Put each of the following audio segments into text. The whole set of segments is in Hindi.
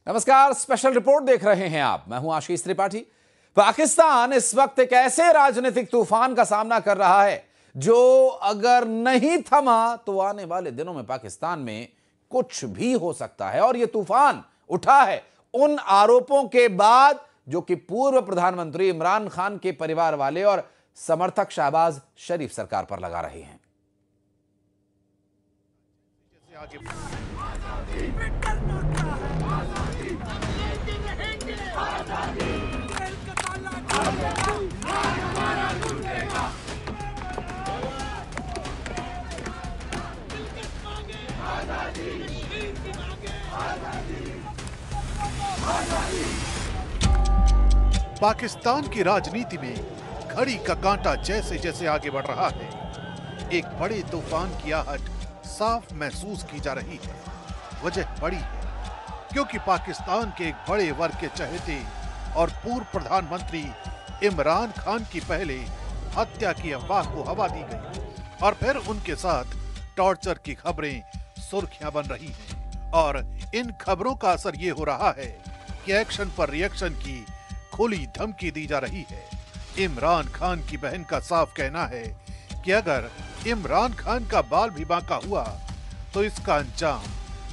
नमस्कार, स्पेशल रिपोर्ट देख रहे हैं आप। मैं हूं आशीष त्रिपाठी। पाकिस्तान इस वक्त एक ऐसे राजनीतिक तूफान का सामना कर रहा है जो अगर नहीं थमा तो आने वाले दिनों में पाकिस्तान में कुछ भी हो सकता है। और यह तूफान उठा है उन आरोपों के बाद जो कि पूर्व प्रधानमंत्री इमरान खान के परिवार वाले और समर्थक शहबाज शरीफ सरकार पर लगा रहे हैं। पाकिस्तान की राजनीति में घड़ी का कांटा जैसे जैसे आगे बढ़ रहा है, एक बड़े तूफान की आहट साफ महसूस की जा रही है। वजह बड़ी है क्योंकि पाकिस्तान के एक बड़े वर्ग के चहेते और पूर्व प्रधानमंत्री इमरान खान की पहले हत्या की अफवाह को हवा दी गई और फिर उनके साथ टॉर्चर की खबरें सुर्खियां बन रही हैं। और इन खबरों का असर ये हो रहा है कि एक्शन पर रिएक्शन की खुली धमकी दी जा रही है। इमरान खान की बहन का साफ कहना है कि अगर इमरान खान का बाल भी बांका हुआ तो इसका अंजाम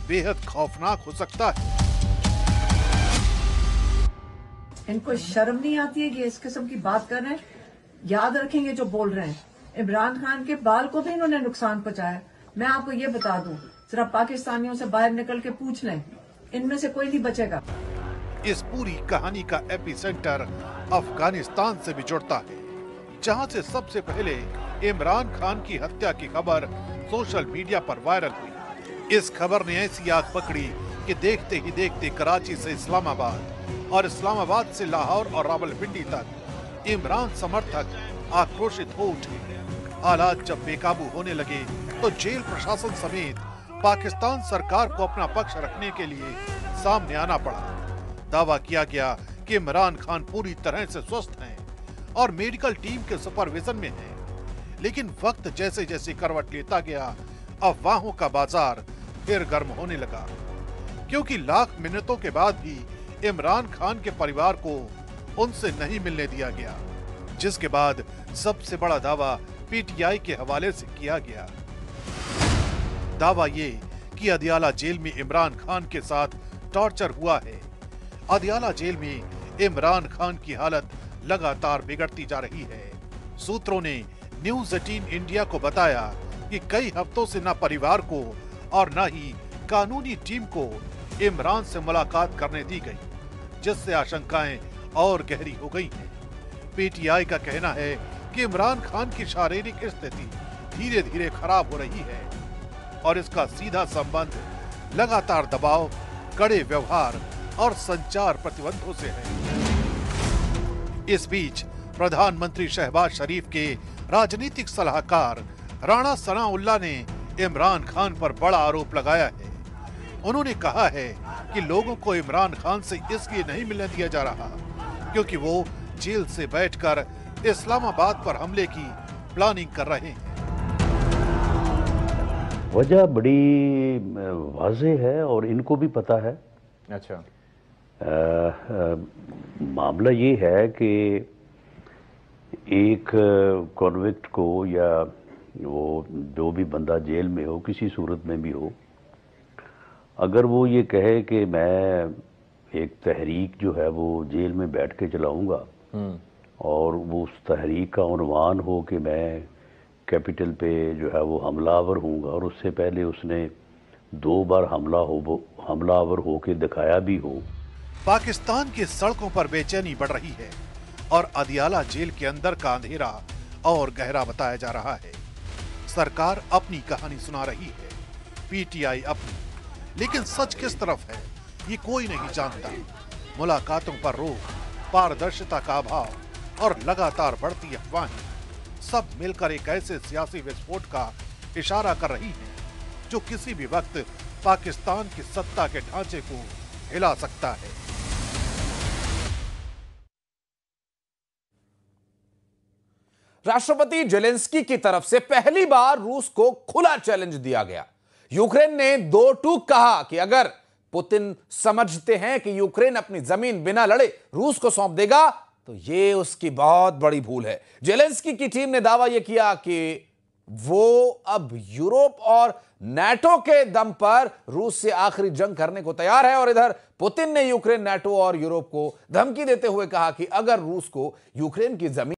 बेहद खौफनाक हो सकता है। इनको शर्म नहीं आती है कि इस किस्म की बात कर रहे हैं। याद रखेंगे जो बोल रहे हैं, इमरान खान के बाल को भी इन्होंने नुकसान पहुंचाया। मैं आपको ये बता दूं, जरा पाकिस्तानियों से बाहर निकल के पूछ लें, इनमें से कोई नहीं बचेगा। इस पूरी कहानी का एपिसेंटर अफगानिस्तान से भी जुड़ता है, जहां से सबसे पहले इमरान खान की हत्या की खबर सोशल मीडिया पर वायरल हुई। इस खबर ने ऐसी आग पकड़ी कि देखते ही देखते कराची से इस्लामाबाद और इस्लामाबाद से लाहौर और रावलपिंडी तक इमरान समर्थक आक्रोशित हो उठे। हालात जब बेकाबू होने लगे तो जेल प्रशासन समेत पाकिस्तान सरकार को अपना पक्ष रखने के लिए सामने आना पड़ा। दावा किया गया कि इमरान खान पूरी तरह से स्वस्थ हैं और मेडिकल टीम के सुपरविजन में हैं। लेकिन वक्त जैसे जैसे करवट लेता गया, अफवाहों का बाजार फिर गर्म होने लगा, क्योंकि लाख मिन्नतों के बाद भी इमरान खान के परिवार को उनसे नहीं मिलने दिया गया, जिसके बाद सबसे बड़ा दावा पीटीआई के हवाले से किया गया। दावा ये कि अदियाला जेल में इमरान खान के साथ टॉर्चर हुआ है। अदियाला जेल में इमरान खान की हालत लगातार बिगड़ती जा रही है। सूत्रों ने न्यूज़ 18 इंडिया को बताया कि कई हफ्तों से न परिवार को और न ही कानूनी टीम को इमरान से मुलाकात करने दी गई, जिससे आशंकाएं और गहरी हो गई हैं। पीटीआई का कहना है कि इमरान खान की शारीरिक स्थिति धीरे धीरे खराब हो रही है और इसका सीधा संबंध लगातार दबाव, कड़े व्यवहार और संचार प्रतिबंधों से है। इस बीच प्रधानमंत्री शहबाज शरीफ के राजनीतिक सलाहकार राणा सनाउल्लाह ने इमरान खान पर बड़ा आरोप लगाया है। उन्होंने कहा है कि लोगों को इमरान खान से इसलिए नहीं मिलने दिया जा रहा क्योंकि वो जेल से बैठकर इस्लामाबाद पर हमले की प्लानिंग कर रहे हैं। वजह बड़ी वाज़ेह है और इनको भी पता है। अच्छा, मामला ये है कि एक कॉन्विक्ट को या वो जो भी बंदा जेल में हो, किसी सूरत में भी हो, अगर वो ये कहे कि मैं एक तहरीक जो है वो जेल में बैठ के चलाऊंगा और वो उस तहरीक का उन्वान हो कि मैं कैपिटल पे जो है वो हमलावर हूँगा और उससे पहले उसने 2 बार हमलावर होके दिखाया भी हो। पाकिस्तान की सड़कों पर बेचैनी बढ़ रही है और अदियाला जेल के अंदर का अंधेरा और गहरा बताया जा रहा है। सरकार अपनी कहानी सुना रही है, पीटीआई अपनी, लेकिन सच किस तरफ है ये कोई नहीं जानता। मुलाकातों पर रोक, पारदर्शिता का अभाव और लगातार बढ़ती अफवाहें सब मिलकर एक ऐसे सियासी विस्फोट का इशारा कर रही हैं जो किसी भी वक्त पाकिस्तान की सत्ता के ढांचे को हिला सकता है। राष्ट्रपति जेलेंस्की की तरफ से पहली बार रूस को खुला चैलेंज दिया गया। यूक्रेन ने 2 टूक कहा कि अगर पुतिन समझते हैं कि यूक्रेन अपनी जमीन बिना लड़े रूस को सौंप देगा, तो ये उसकी बहुत बड़ी भूल है। जेलेंस्की की टीम ने दावा यह किया कि वो अब यूरोप और नाटो के दम पर रूस से आखिरी जंग करने को तैयार है, और इधर पुतिन ने यूक्रेन, नाटो और यूरोप को धमकी देते हुए कहा कि अगर रूस को यूक्रेन की जमीन